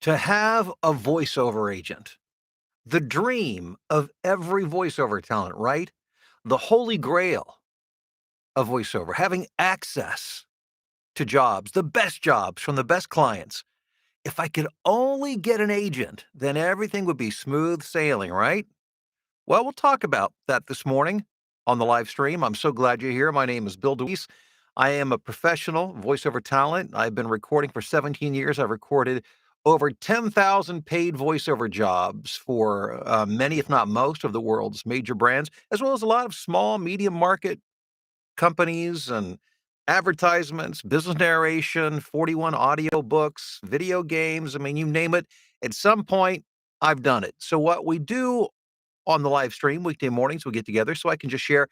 To have a voiceover agent, the dream of every voiceover talent, right? The holy grail of voiceover, having access to jobs, the best jobs from the best clients. If I could only get an agent, then everything would be smooth sailing, right? Well, we'll talk about that this morning on the live stream. I'm so glad you're here. My name is Bill DeWeese. I am a professional voiceover talent. I've been recording for 17 years. I've recorded over 10,000 paid voiceover jobs for many, if not most, of the world's major brands, as well as a lot of small, medium market companies and advertisements, business narration, 41 audio books, video games. I mean, you name it. At some point, I've done it. So, what we do on the live stream weekday mornings, we get together so I can just share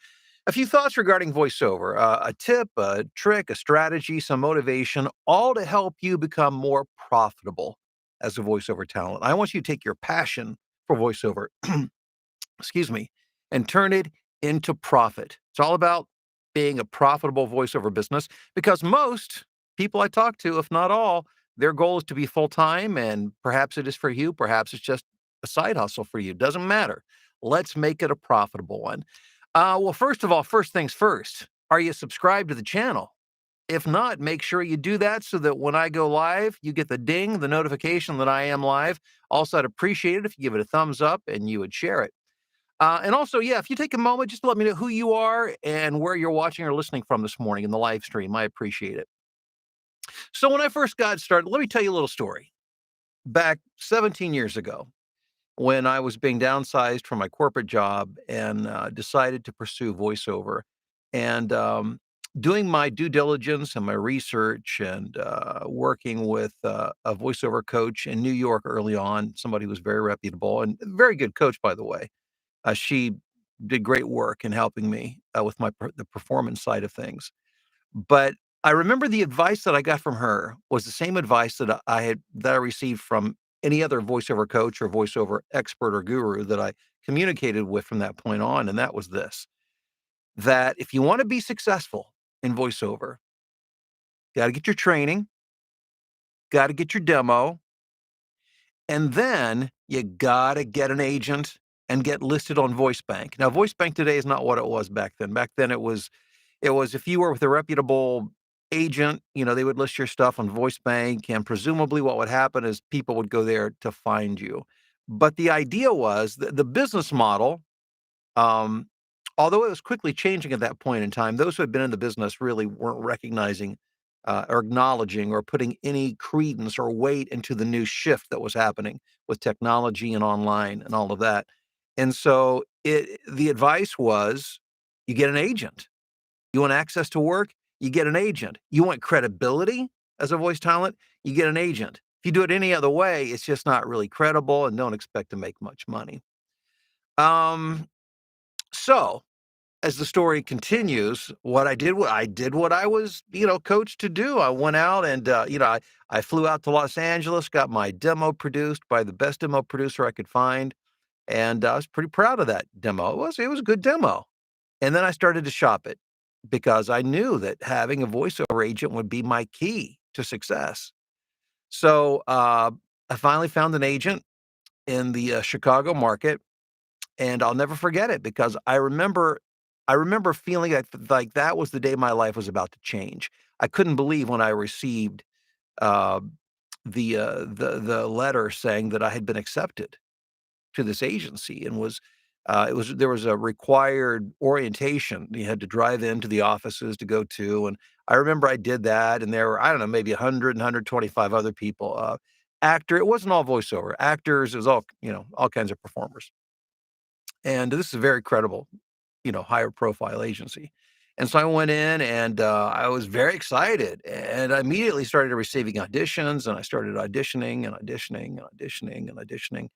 a few thoughts regarding voiceover, a tip, a trick, a strategy, some motivation, all to help you become more profitable as a voiceover talent. I want you to take your passion for voiceover, excuse me, and turn it into profit. It's all about being a profitable voiceover business because most people I talk to, if not all, their goal is to be full time, and perhaps it is for you, perhaps it's just a side hustle for you. Doesn't matter. Let's make it a profitable one. Well, first of all, first things first, are you subscribed to the channel? If not, make sure you do that so that when I go live, you get the ding, the notification that I am live. Also, I'd appreciate it if you give it a thumbs up and you would share it. And also, yeah, if you take a moment, just to let me know who you are and where you're watching or listening from this morning in the live stream. I appreciate it. So, when I first got started, let me tell you a little story. Back 17 years ago, when I was being downsized from my corporate job and decided to pursue voiceover and doing my due diligence and my research and working with a voiceover coach in New York early on, somebody who was very reputable and a very good coach, by the way. She did great work in helping me with the performance side of things. But I remember the advice that I got from her was the same advice that I received from any other voiceover coach or voiceover expert or guru that I communicated with from that point on, and that was this: that if you want to be successful in voiceover, got to get your training, got to get your demo, and then you gotta get an agent and get listed on VoiceBank. Now, VoiceBank today is not what it was back then. Back then, it was if you were with a reputable agent, they would list your stuff on VoiceBank, and presumably what would happen is people would go there to find you. But the idea was the business model, um, although it was quickly changing at that point in time, those who had been in the business really weren't recognizing or acknowledging or putting any credence or weight into the new shift that was happening with technology and online and all of that. And so the advice was you get an agent. You want access to work? You get an agent. You want credibility as a voice talent? You get an agent. If you do it any other way, it's just not really credible and don't expect to make much money. Um, so as the story continues, what I was, coached to do. I went out and, I flew out to Los Angeles, got my demo produced by the best demo producer I could find, and I was pretty proud of that demo. It was a good demo. And then I started to shop it because I knew that having a voiceover agent would be my key to success. So, I finally found an agent in the Chicago market, and I'll never forget it because I remember feeling like that was the day my life was about to change. I couldn't believe when I received, uh, the letter saying that I had been accepted to this agency and there was a required orientation. You had to drive into the offices to go to, and I remember I did that, and there were, I don't know, maybe 100, other people, it wasn't all voiceover, actors, it was all kinds of performers. And this is a very credible, higher profile agency. And so I went in and I was very excited and I immediately started receiving auditions and I started auditioning and auditioning and auditioning and auditioning.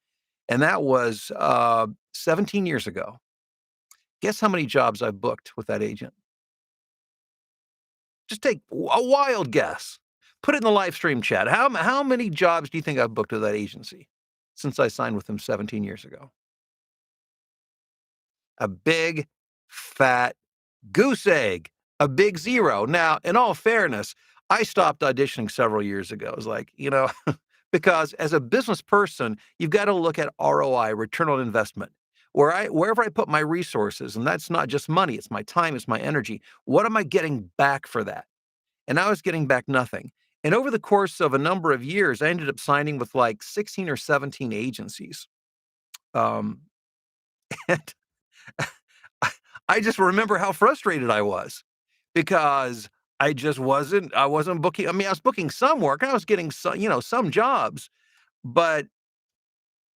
And that was 17 years ago. Guess how many jobs I've booked with that agent? Just take a wild guess. Put it in the live stream chat. How many jobs do you think I've booked with that agency since I signed with them 17 years ago? A big, fat goose egg, a big 0. Now, in all fairness, I stopped auditioning several years ago. I was like, because as a business person, you've got to look at ROI, return on investment. Wherever I put my resources, and that's not just money, it's my time, it's my energy. What am I getting back for that? And I was getting back nothing. And over the course of a number of years, I ended up signing with like 16 or 17 agencies. Um, and I I just remember how frustrated I was because I wasn't booking. I mean, I was booking some work. I was getting some, some jobs, but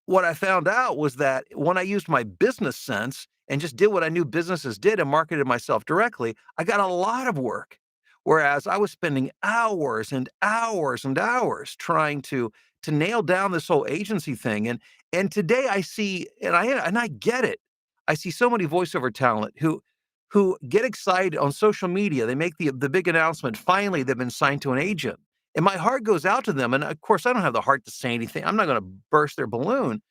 what I found out was that when I used my business sense and just did what I knew businesses did and marketed myself directly, I got a lot of work. Whereas I was spending hours and hours and hours trying to nail down this whole agency thing. And today I see, and I get it. I see so many voiceover talent who get excited on social media. They make the big announcement. Finally, they've been signed to an agent. And my heart goes out to them. And of course, I don't have the heart to say anything. I'm not going to burst their balloon.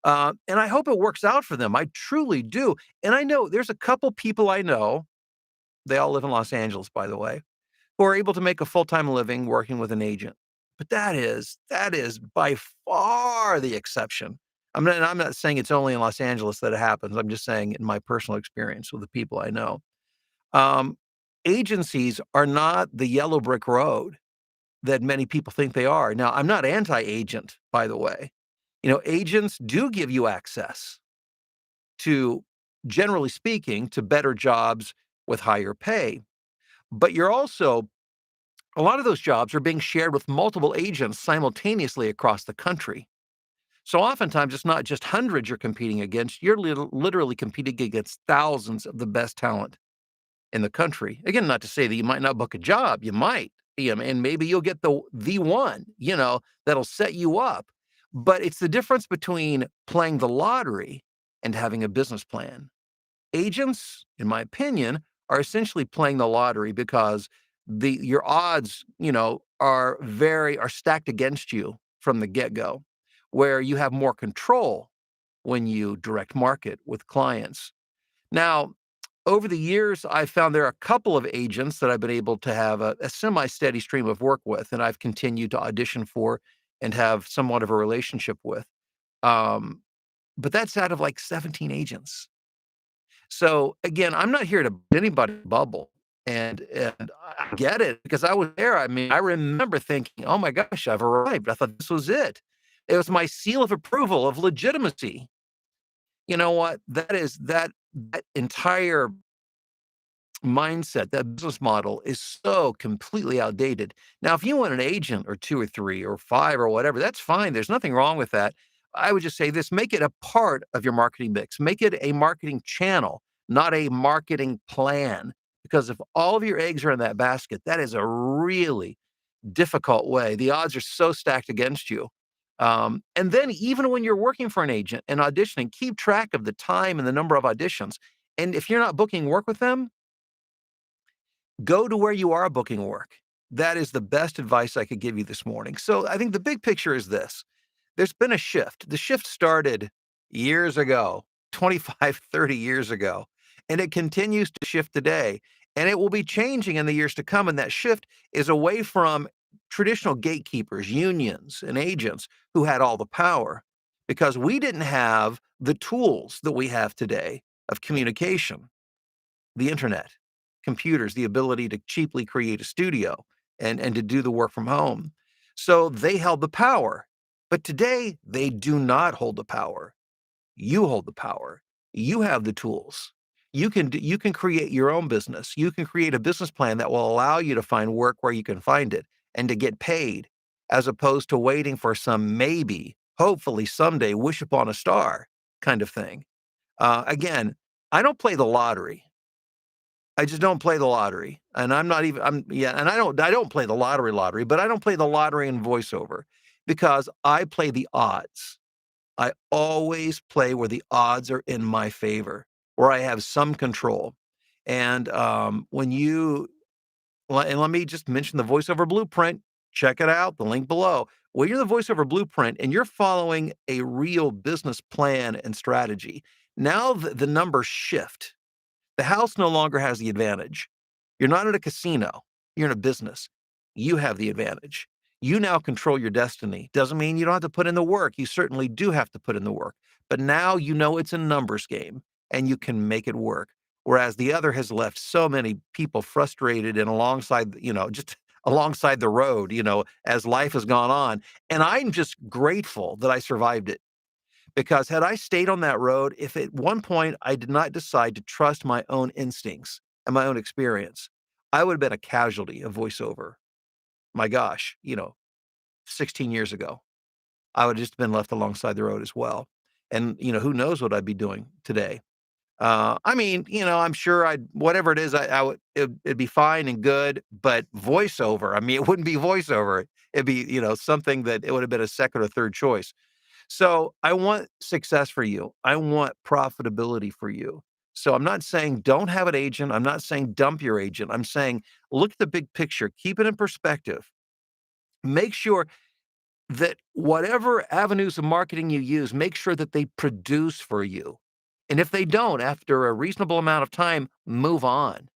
And I hope it works out for them. I truly do. And I know there's a couple people I know, they all live in Los Angeles, by the way, who are able to make a full-time living working with an agent. But that is by far the exception. I'm not saying it's only in Los Angeles that it happens. I'm just saying in my personal experience with the people I know. Um, Agencies are not the yellow brick road that many people think they are. Now, I'm not anti-agent, by the way. Agents do give you access to, generally speaking, to better jobs with higher pay. But a lot of those jobs are being shared with multiple agents simultaneously across the country. So oftentimes it's not just hundreds you're competing against, you're literally competing against thousands of the best talent in the country. Again, not to say that you might not book a job, you might, and maybe you'll get the one, that'll set you up. But it's the difference between playing the lottery and having a business plan. Agents, in my opinion, are essentially playing the lottery because your odds, are stacked against you from the get-go, where you have more control when you direct market with clients. Now, over the years, I've found there are a couple of agents that I've been able to have a semi-steady stream of work with, and I've continued to audition for and have somewhat of a relationship with. Um, but that's out of like 17 agents. So again, I'm not here to anybody bubble. And I get it because I was there. I mean, I remember thinking, "Oh my gosh, I've arrived." I thought this was it. It was my seal of approval of legitimacy. You know what? That entire mindset, that business model is so completely outdated. Now, if you want an agent or 2 or 3 or 5 or whatever, that's fine. There's nothing wrong with that. I would just say this, make it a part of your marketing mix. Make it a marketing channel, not a marketing plan. Because if all of your eggs are in that basket, that is a really difficult way. The odds are so stacked against you. And then even when you're working for an agent and auditioning, keep track of the time and the number of auditions. And if you're not booking work with them, go to where you are booking work. That is the best advice I could give you this morning. So I think the big picture is this. There's been a shift. The shift started years ago, 25, 30 years ago, and it continues to shift today. And it will be changing in the years to come. And that shift is away from traditional gatekeepers, unions, and agents who had all the power because we didn't have the tools that we have today of communication, the internet, computers, the ability to cheaply create a studio and to do the work from home. So they held the power. But today, they do not hold the power. You hold the power. You have the tools. You can create your own business. You can create a business plan that will allow you to find work where you can find it and to get paid, as opposed to waiting for some maybe, hopefully someday, wish upon a star kind of thing. Again, I don't play the lottery. I just don't play the lottery, and I'm not even I'm yeah, and I don't play the lottery, but I don't play the lottery in voiceover because I play the odds. I always play where the odds are in my favor, where I have some control. And, when you and let me just mention the voiceover blueprint. Check it out, the link below. When you're the voiceover blueprint and you're following a real business plan and strategy, now the numbers shift. The house no longer has the advantage. You're not in a casino. You're in a business. You have the advantage. You now control your destiny. Doesn't mean you don't have to put in the work. You certainly do have to put in the work. But now you know it's a numbers game and you can make it work. Whereas the other has left so many people frustrated and alongside, just alongside the road, as life has gone on. And I'm just grateful that I survived it. Because had I stayed on that road, if at one point I did not decide to trust my own instincts and my own experience, I would have been a casualty of voiceover. My gosh, 16 years ago, I would have just been left alongside the road as well. And, who knows what I'd be doing today. I mean, I'm sure whatever it is, I would, it'd be fine and good, but voiceover, I mean, it wouldn't be voiceover. It'd be, something that it would have been a second or third choice. So I want success for you. I want profitability for you. So I'm not saying don't have an agent. I'm not saying dump your agent. I'm saying look at the big picture, keep it in perspective. Make sure that whatever avenues of marketing you use, make sure that they produce for you. And if they don't, after a reasonable amount of time, move on.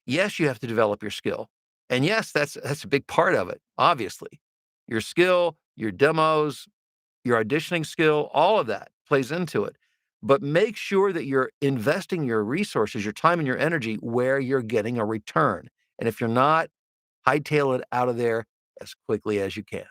Yes, you have to develop your skill. And yes, that's a big part of it, obviously. Your skill, your demos, your auditioning skill, all of that plays into it. But make sure that you're investing your resources, your time and your energy where you're getting a return. And if you're not, hightail it out of there as quickly as you can.